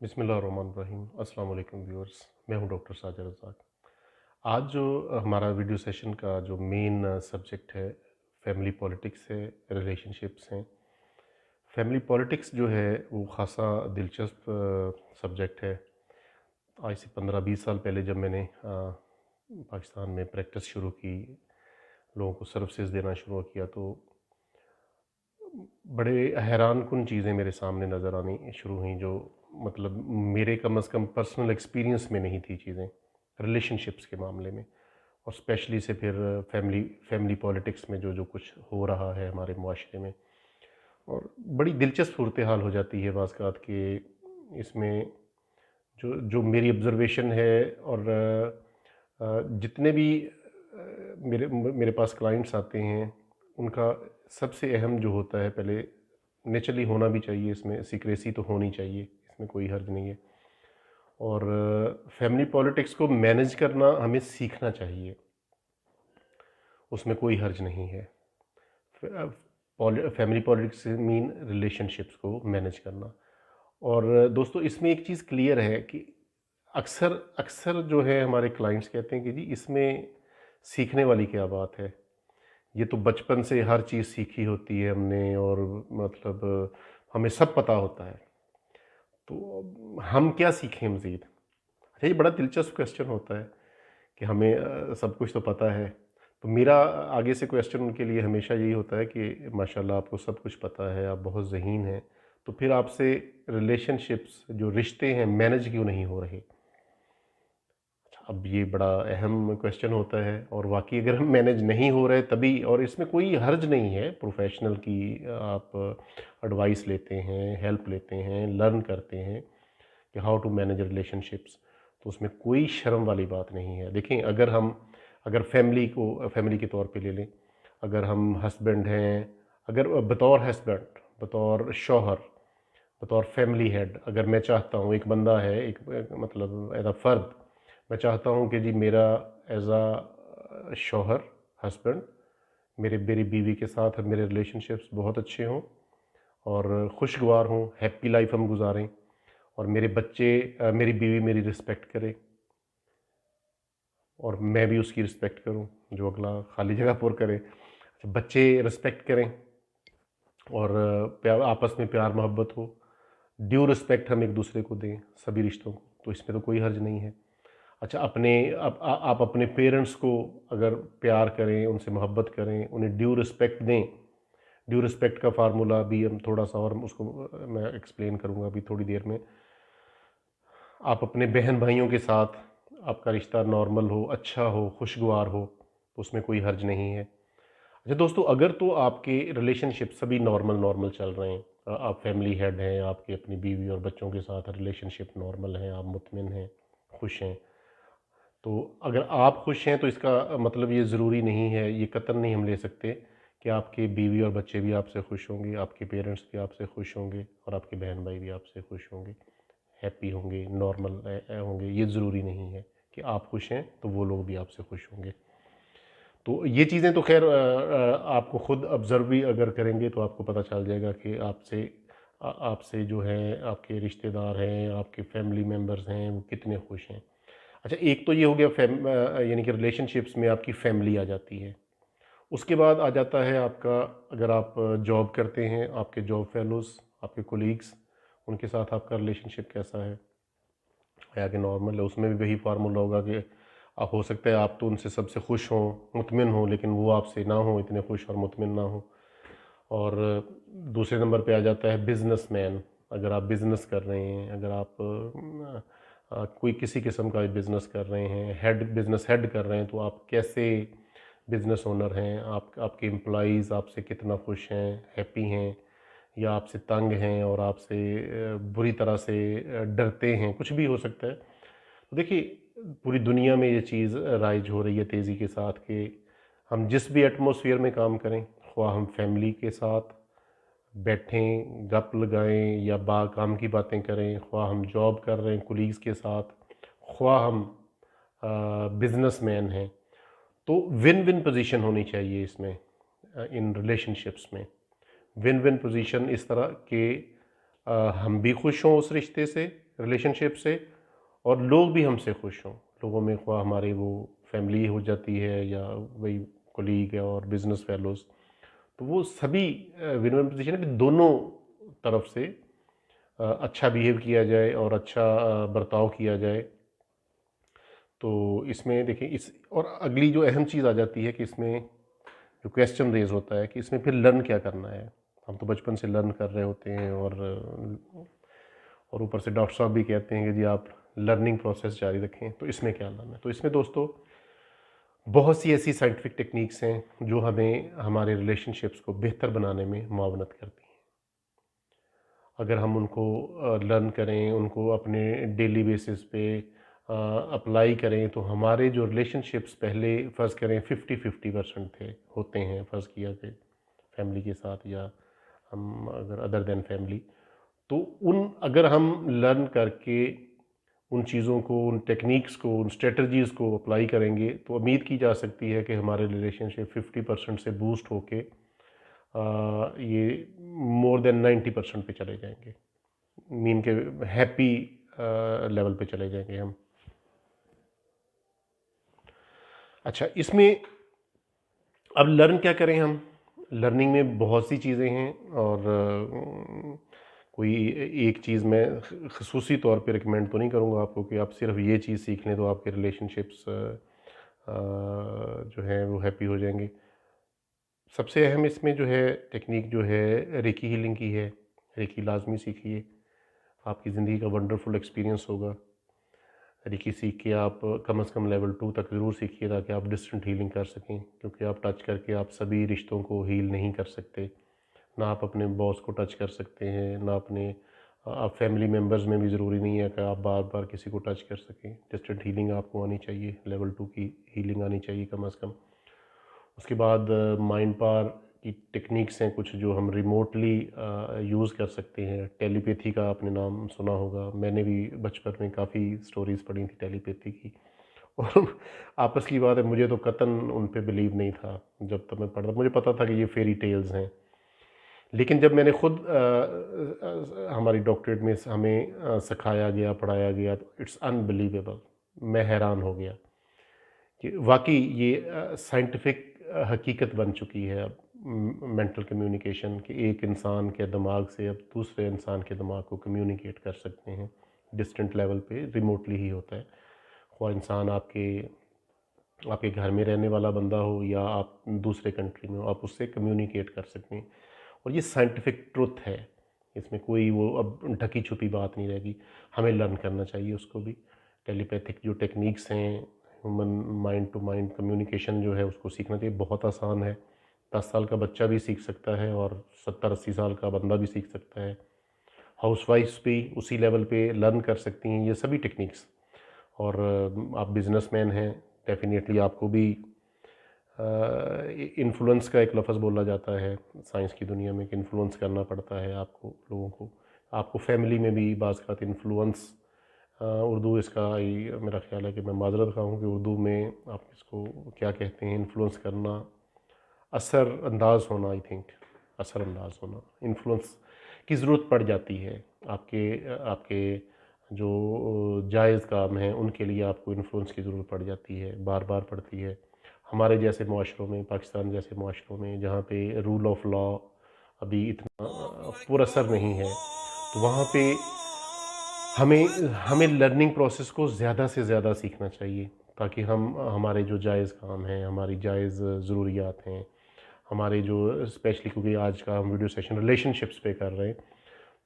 बिस्मिल्लाहिर्रहमानिर्रहीम। अस्सलाम वालेकुम व्यूअर्स। मैं हूं डॉक्टर साजिद रज़ाक। आज जो हमारा वीडियो सेशन का जो मेन सब्जेक्ट है, फैमिली पॉलिटिक्स है, रिलेशनशिप्स हैं। फैमिली पॉलिटिक्स जो है वो ख़ासा दिलचस्प सब्जेक्ट है। आज से 15-20 साल पहले जब मैंने पाकिस्तान में प्रैक्टिस शुरू की, लोगों को सर्विसेज देना शुरू किया, तो बड़े हैरानकुन चीज़ें मेरे सामने नज़र आनी शुरू हुई, जो मतलब मेरे कम अज़ कम पर्सनल एक्सपीरियंस में नहीं थी चीज़ें, रिलेशनशिप्स के मामले में। और स्पेशली से फिर फैमिली फैमिली पॉलिटिक्स में जो जो कुछ हो रहा है हमारे मुआशरे में, और बड़ी दिलचस्प सूरत हाल हो जाती है बाज़ कि इसमें जो जो मेरी ऑब्ज़र्वेशन है, और जितने भी मेरे पास क्लाइंट्स आते हैं, उनका सबसे अहम जो होता है, पहले नेचुरली होना भी चाहिए, इसमें सीक्रेसी तो होनी चाहिए, इसमें कोई हर्ज नहीं है। और फैमिली पॉलिटिक्स को मैनेज करना हमें सीखना चाहिए, उसमें कोई हर्ज नहीं है। फैमिली पॉलिटिक्स मीन रिलेशनशिप्स को मैनेज करना। और दोस्तों, इसमें एक चीज़ क्लियर है कि अक्सर अक्सर जो है हमारे क्लाइंट्स कहते हैं कि जी इसमें सीखने वाली क्या बात है, ये तो बचपन से हर चीज़ सीखी होती है हमने, और मतलब हमें सब पता होता है, तो हम क्या सीखें मज़ीद। अच्छा, ये बड़ा दिलचस्प क्वेश्चन होता है कि हमें सब कुछ तो पता है। तो मेरा आगे से क्वेश्चन उनके लिए हमेशा यही होता है कि माशाल्लाह आपको सब कुछ पता है, आप बहुत ज़हीन हैं, तो फिर आपसे रिलेशनशिप्स जो रिश्ते हैं मैनेज क्यों नहीं हो रहे। अब ये बड़ा अहम क्वेश्चन होता है, और वाकई अगर हम मैनेज नहीं हो रहे तभी, और इसमें कोई हर्ज नहीं है प्रोफेशनल की, आप एडवाइस लेते हैं, हेल्प लेते हैं, लर्न करते हैं कि हाउ टू मैनेज रिलेशनशिप्स, तो उसमें कोई शर्म वाली बात नहीं है। देखें, अगर फैमिली के तौर पे ले लें, अगर हम हस्बैंड हैं, अगर बतौर हस्बैंड, बतौर शौहर, बतौर फैमिली हेड, अगर मैं चाहता हूँ, एक बंदा है, एक मतलब एज अ फ़र्द, मैं चाहता हूँ कि जी मेरा एज अ शौहर, हस्बैंड, मेरे मेरी बीवी के साथ मेरे रिलेशनशिप्स बहुत अच्छे हों, और खुशगवार हों, हैप्पी लाइफ हम गुजारें, और मेरे बच्चे, मेरी बीवी मेरी रिस्पेक्ट करे, और मैं भी उसकी रिस्पेक्ट करूं, जो अगला खाली जगह पर करे। अच्छा, बच्चे रिस्पेक्ट करें, और प्यार, आपस में प्यार मोहब्बत हो, ड्यू रिस्पेक्ट हम एक दूसरे को दें, सभी रिश्तों को, तो इसमें तो कोई हर्ज नहीं है। अच्छा, आप अपने पेरेंट्स को अगर प्यार करें, उनसे मोहब्बत करें, उन्हें ड्यू रिस्पेक्ट दें। ड्यू रिस्पेक्ट का फार्मूला भी हम थोड़ा सा, और उसको मैं एक्सप्लेन करूँगा अभी थोड़ी देर में। आप अपने बहन भाइयों के साथ आपका रिश्ता नॉर्मल हो, अच्छा हो, खुशगवार हो, तो उसमें कोई हर्ज नहीं है। अच्छा दोस्तों, अगर तो आपके रिलेशनशिप सभी नॉर्मल नॉर्मल चल रहे हैं, आप फैमिली हेड हैं, आपकी अपनी बीवी और बच्चों के साथ रिलेशनशिप नॉर्मल हैं, आप मुतमिन हैं, खुश हैं, तो अगर आप खुश हैं तो इसका मतलब ये ज़रूरी नहीं है, ये कतई नहीं हम ले सकते कि आपके बीवी और बच्चे भी आपसे खुश होंगे, आपके पेरेंट्स भी आपसे खुश होंगे, और आपके बहन भाई भी आपसे खुश होंगे, हैप्पी होंगे, नॉर्मल होंगे। ये ज़रूरी नहीं है कि आप खुश हैं तो वो लोग भी आपसे खुश होंगे। तो ये चीज़ें तो खैर आपको खुद ऑब्ज़र्व भी अगर करेंगे तो आपको पता चल जाएगा कि आपसे जो है आपके रिश्तेदार हैं, आपके फैमिली मेम्बर्स हैं, वो कितने खुश हैं। अच्छा, एक तो ये हो गया यानी कि रिलेशनशिप्स में आपकी फैमिली आ जाती है। उसके बाद आ जाता है आपका, अगर आप जॉब करते हैं, आपके जॉब फेलोज़, आपके कोलीग्स, उनके साथ आपका रिलेशनशिप कैसा है कि नॉर्मल है। उसमें भी वही फार्मूला होगा कि हो सकता है आप तो उनसे सबसे खुश हों, मुतमिन हों, लेकिन वो आपसे ना हों इतने खुश और मुतमिन ना हों। और दूसरे नंबर पे आ जाता है बिजनेसमैन। अगर आप बिज़नेस कर रहे हैं, अगर आप कोई किसी किस्म का बिज़नेस कर रहे हैं, बिज़नेस हेड कर रहे हैं, तो आप कैसे बिज़नेस ओनर हैं, आपके एम्प्लॉइज़ आपसे कितना खुश हैं, हैप्पी हैं, या आपसे तंग हैं और आपसे बुरी तरह से डरते हैं, कुछ भी हो सकता है। तो देखिए, पूरी दुनिया में ये चीज़ राइज हो रही है तेज़ी के साथ कि हम जिस भी एटमॉस्फेयर में काम करें, ख्वाह हम फैमिली के साथ बैठें, गप लगाएं, या काम की बातें करें, ख्वाह हम जॉब कर रहे हैं कुलीग्स के साथ, ख्वाह हम बिजनेसमैन हैं, तो विन विन पोजीशन होनी चाहिए इसमें, इन रिलेशनशिप्स में। विन विन पोजीशन इस तरह कि हम भी खुश हों उस रिश्ते से, रिलेशनशिप से, और लोग भी हमसे खुश हों। लोगों में ख्वाह हमारे वो फैमिली हो जाती है या वही कोलीग और बिजनेस फेलोज, तो वो सभी विन विन पोजीशन है कि दोनों तरफ से अच्छा बिहेव किया जाए और अच्छा बर्ताव किया जाए। तो इसमें देखिए, इस और अगली जो अहम चीज़ आ जाती है कि इसमें जो क्वेश्चन रेज होता है कि इसमें फिर लर्न क्या करना है। हम तो बचपन से लर्न कर रहे होते हैं, और ऊपर से डॉक्टर साहब भी कहते हैं कि जी आप लर्निंग प्रोसेस जारी रखें, तो इसमें क्या लर्न है। तो इसमें दोस्तों बहुत सी ऐसी साइंटिफिक टेक्निक्स हैं जो हमें हमारे रिलेशनशिप्स को बेहतर बनाने में मुआवनत करती हैं। अगर हम उनको लर्न करें, उनको अपने डेली बेसिस पे अप्लाई करें, तो हमारे जो रिलेशनशिप्स पहले फ़र्ज़ करें 50-50% थे होते हैं, फ़र्ज़ किया कि फैमिली के साथ या हम अगर अदर देन फैमिली, तो उन अगर हम लर्न करके उन चीज़ों को, उन टेक्निक्स को, उन स्ट्रेटजीज़ को अप्लाई करेंगे, तो उम्मीद की जा सकती है कि हमारे रिलेशनशिप 50% से बूस्ट होके ये मोर देन 90% पे चले जाएंगे, मीन के हैप्पी लेवल पे चले जाएंगे हम। अच्छा, इसमें अब लर्न क्या करें हम। लर्निंग में बहुत सी चीज़ें हैं, और कोई एक चीज़ मैं खसूसी तौर पे रिकमेंड तो नहीं करूँगा आपको कि आप सिर्फ ये चीज़ सीख लें तो आपके रिलेशनशिप्स जो हैं वो हैप्पी हो जाएंगे। सबसे अहम इसमें जो है टेक्निक जो है रेकी हीलिंग की है। रेकी लाजमी सीखिए, आपकी ज़िंदगी का वंडरफुल एक्सपीरियंस होगा। रेकी सीख के आप कम से कम लेवल 2 तक ज़रूर सीखिए, ताकि आप डिस्टेंट हीलिंग कर सकें, क्योंकि आप टच करके आप सभी रिश्तों को हील नहीं कर सकते। ना आप अपने बॉस को टच कर सकते हैं, ना अपने आप फैमिली मेम्बर्स में भी ज़रूरी नहीं है कि आप बार बार किसी को टच कर सकें। डिस्टेंट हीलिंग आपको आनी चाहिए, लेवल 2 की हीलिंग आनी चाहिए कम से कम। उसके बाद माइंड पावर की टेक्निक्स हैं कुछ जो हम रिमोटली यूज़ कर सकते हैं। टेलीपैथी का आपने नाम सुना होगा, मैंने भी बचपन में काफ़ी स्टोरीज़ पढ़ी थी टेलीपैथी की। और आपस की बात है, मुझे तो कतन उन पे बिलीव नहीं था। जब तक मैं पढ़ता, मुझे पता था कि ये फेरी टेल्स हैं, लेकिन जब मैंने खुद हमारी डॉक्टरेट में हमें सिखाया गया, पढ़ाया गया, तो इट्स अनबिलीवेबल। मैं हैरान हो गया कि वाकई ये साइंटिफिक हकीकत बन चुकी है अब। मेंटल कम्युनिकेशन कि एक इंसान के दिमाग से अब दूसरे इंसान के दिमाग को कम्युनिकेट कर सकते हैं डिस्टेंट लेवल पे, रिमोटली ही होता है। वो इंसान आपके आपके घर में रहने वाला बंदा हो या आप दूसरे कंट्री में हो, आप उससे कम्युनिकेट कर सकते हैं। और ये साइंटिफिक ट्रुथ है, इसमें कोई वो अब ढकी छुपी बात नहीं रहेगी। हमें लर्न करना चाहिए उसको भी। टेलीपैथिक जो टेक्निक्स हैं, human mind to mind communication जो है, उसको सीखना चाहिए। बहुत आसान है, 10 साल का बच्चा भी सीख सकता है और 70-80 साल का बंदा भी सीख सकता है। हाउसवाइफ्स भी उसी लेवल पे लर्न कर सकती हैं ये सभी टेक्निक्स। और आप बिजनेसमैन हैं, डेफिनेटली आपको भी इन्फ्लुएंस का एक लफ्ज़ बोला जाता है साइंस की दुनिया में कि इन्फ्लुएंस करना पड़ता है आपको लोगों को। आपको फैमिली में भी बाज़ औक़ात इन्फ्लुएंस, उर्दू इसका मेरा ख़्याल है कि मैं माज़रत ख़्वाह हूँ कि उर्दू में आप इसको क्या कहते हैं, इन्फ्लुएंस करना, असर-अंदाज़ होना, आई थिंक असर-अंदाज़ होना। इन्फ्लुएंस की ज़रूरत पड़ जाती है आपके आपके जो जायज़ काम हैं उनके लिए आपको इन्फ्लुएंस की ज़रूरत पड़ जाती है, बार-बार पड़ती है। हमारे जैसे मुआशरों में, पाकिस्तान जैसे मुआशरों में जहाँ पे रूल ऑफ लॉ अभी इतना पुरअसर नहीं है, तो वहाँ पे हमें हमें लर्निंग प्रोसेस को ज़्यादा से ज़्यादा सीखना चाहिए, ताकि हम हमारे जो जायज़ काम हैं, हमारी जायज़ ज़रूरियात हैं, हमारे जो स्पेशली क्योंकि आज का हम वीडियो सेशन रिलेशनशिप्स पे कर रहे हैं,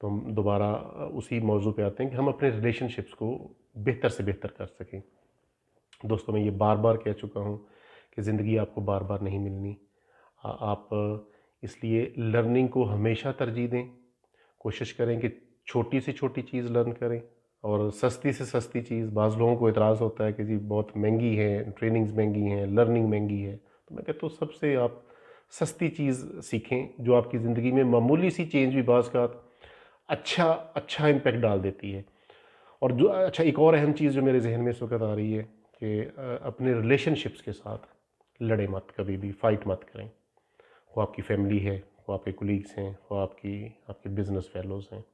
तो हम दोबारा उसी मौजू पे आते हैं कि हम अपने रिलेशनशिप्स को बेहतर से बेहतर कर सकें। दोस्तों, मैं ये बार-बार कह चुका हूँ कि ज़िंदगी आपको बार-बार नहीं मिलनी। आप इसलिए लर्निंग को हमेशा तरजीह दें। कोशिश करें कि छोटी से छोटी चीज़ लर्न करें, और सस्ती से सस्ती चीज़। बाज़ लोगों को एतराज़ होता है कि जी बहुत महंगी है, ट्रेनिंग्स महंगी हैं, लर्निंग महंगी है। तो मैं कहता हूँ सबसे आप सस्ती चीज़ सीखें जो आपकी ज़िंदगी में मामूली सी चेंज भी बाज़ का अच्छा अच्छा इम्पैक्ट डाल देती है। और जो अच्छा, एक और अहम चीज़ जो मेरे जहन में इस वक्त आ रही है कि अपने रिलेशनशिप्स के साथ लड़े मत, कभी भी फ़ाइट मत करें। वो आपकी फैमिली है, वो आपके कोलीग्स हैं, वो आपकी आपके बिजनेस फेलोज़ हैं।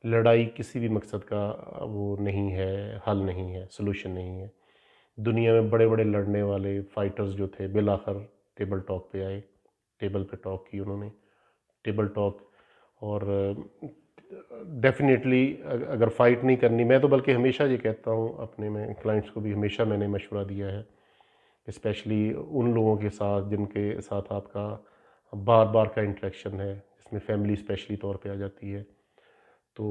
लड़ाई किसी भी मकसद का वो नहीं है, हल नहीं है, सॉल्यूशन नहीं है। दुनिया में बड़े बड़े लड़ने वाले फाइटर्स जो थे बिल आखिर टेबल टॉक पे आए, टेबल पे टॉक की उन्होंने, टेबल टॉक। और डेफिनेटली अगर फ़ाइट नहीं करनी, मैं तो बल्कि हमेशा ये कहता हूँ अपने में क्लाइंट्स को भी हमेशा मैंने मशवरा दिया है, स्पेशली उन लोगों के साथ जिनके साथ आपका बार बार का इंटरेक्शन है, जिसमें फैमिली स्पेशली तौर पे आ जाती है, तो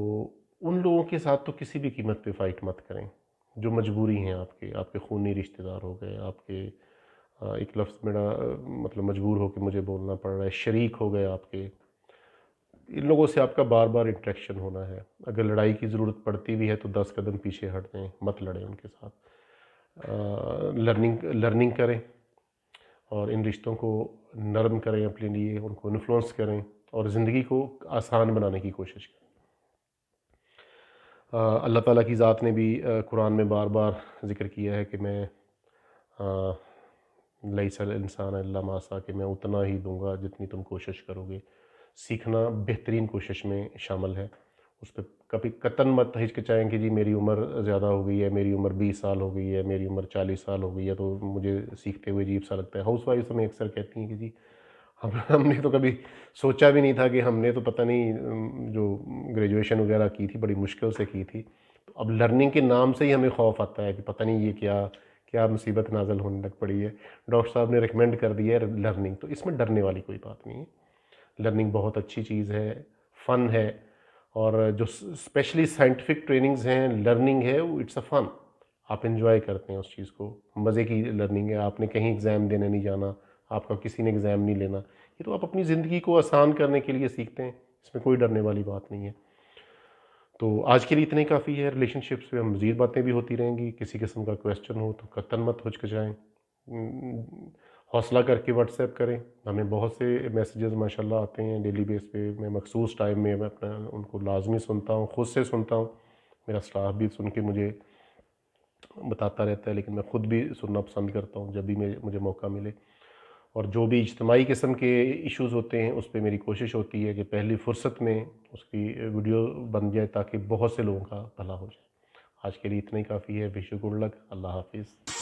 उन लोगों के साथ तो किसी भी कीमत पे फ़ाइट मत करें। जो मजबूरी हैं आपके आपके खूनी रिश्तेदार हो गए, आपके एक लफ्ज़ मेरा मतलब मजबूर होकर मुझे बोलना पड़ रहा है, शरीक हो गए आपके। इन लोगों से आपका बार बार इंटरेक्शन होना है। अगर लड़ाई की ज़रूरत पड़ती भी है तो 10 कदम पीछे हट दें, मत लड़ें उनके साथ। लर्निंग लर्निंग करें और इन रिश्तों को नरम करें अपने लिए, उनको इन्फ्लुएंस करें और ज़िंदगी को आसान बनाने की कोशिश करें। अल्लाह ताला की ज़ात ने भी कुरान में बार बार ज़िक्र किया है कि मैं लईसल इंसान इल्ला मा सा, कि मैं उतना ही दूंगा जितनी तुम कोशिश करोगे। सीखना बेहतरीन कोशिश में शामिल है। उस पर कभी कतन मत हिचकिचाएं कि जी मेरी उम्र ज़्यादा हो गई है, मेरी उम्र 20 साल हो गई है, मेरी उम्र 40 साल हो गई है, तो मुझे सीखते हुए अजीब सा लगता है। हाउस वाइफ हमें अक्सर कहती हैं कि जी हमने तो कभी सोचा भी नहीं था, कि हमने तो पता नहीं जो ग्रेजुएशन वगैरह की थी बड़ी मुश्किल से की थी। तो अब लर्निंग के नाम से ही हमें खौफ आता है कि पता नहीं ये क्या क्या मुसीबत नाज़िल होने लग पड़ी है। डॉक्टर साहब ने रिकमेंड कर दिया है लर्निंग, तो इसमें डरने वाली कोई बात नहीं है। लर्निंग बहुत अच्छी चीज़ है, फ़न है। और जो स्पेशली साइंटिफिक ट्रेनिंग्स हैं, लर्निंग है, वो इट्स अ फ़न। आप इन्जॉय करते हैं उस चीज़ को, मज़े की लर्निंग है। आपने कहीं एग्ज़ाम देने नहीं जाना, आपका किसी ने एग्ज़ाम नहीं लेना। ये तो आप अपनी ज़िंदगी को आसान करने के लिए सीखते हैं, इसमें कोई डरने वाली बात नहीं है। तो आज के लिए इतना ही काफ़ी है। रिलेशनशिप्स पे हम मज़ीद बातें भी होती रहेंगी। किसी किस्म का क्वेश्चन हो तो कतई मत हिचकिचाएँ। हौसला करके व्हाट्सएप करें। हमें बहुत से मैसेजेस माशाल्लाह आते हैं डेली बेस पे। मैं मखसूस टाइम में मैं अपना उनको लाज़मी सुनता हूँ, खुद से सुनता हूँ। मेरा स्टाफ भी सुन के मुझे बताता रहता है, लेकिन मैं खुद भी सुनना पसंद करता हूँ जब भी मुझे मौका मिले। और जो भी इज्तिमाई किस्म के इश्यूज़ होते हैं, उस पे मेरी कोशिश होती है कि पहली फ़ुर्सत में उसकी वीडियो बन जाए, ताकि बहुत से लोगों का भला हो जाए। आज के लिए इतना ही काफ़ी है। Wish you good luck. अल्लाह हाफ़िज़।